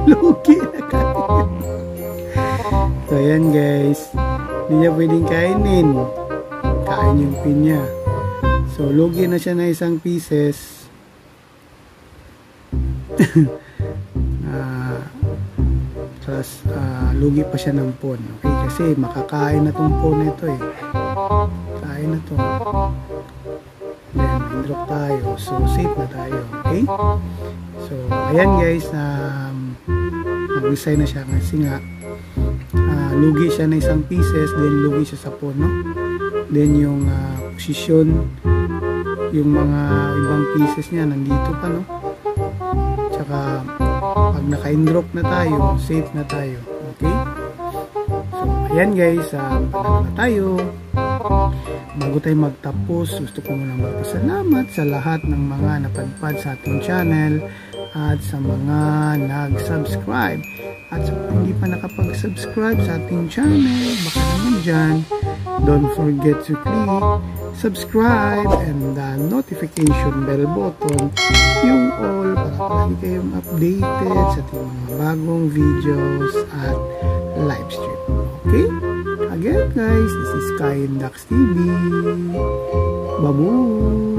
Lugi na kain. So ayan guys, hindi niya pwedeng kainin. Kain yung pin niya. So lugi na siya na isang pieces. Tapos lugi pa siya ng pon. Okay, kasi makakain na tong pon na ito eh. Kain na to. Then drop tayo. So safe na tayo. Okay. So ayan guys, nag-resign na siya kasi nga lugi siya na isang pieces, then lugi siya sa pono, then yung posisyon, yung mga ibang pieces niya nandito pa, no? Tsaka pag naka-indrop na tayo, safe na tayo. Okay, so ayan guys, panalo na tayo. Bago tayo magtapos, gusto ko muna magpasalamat sa lahat ng mga napadpad sa ating channel at sa mga nag-subscribe. At sa hindi pa nakapag-subscribe sa ating channel, baka naman dyan, don't forget to click subscribe and the notification bell button, yung all, para palagi kayong updated sa ating mga bagong videos at live stream. Okay? Again guys, this is Kai and Dax TV. Babu!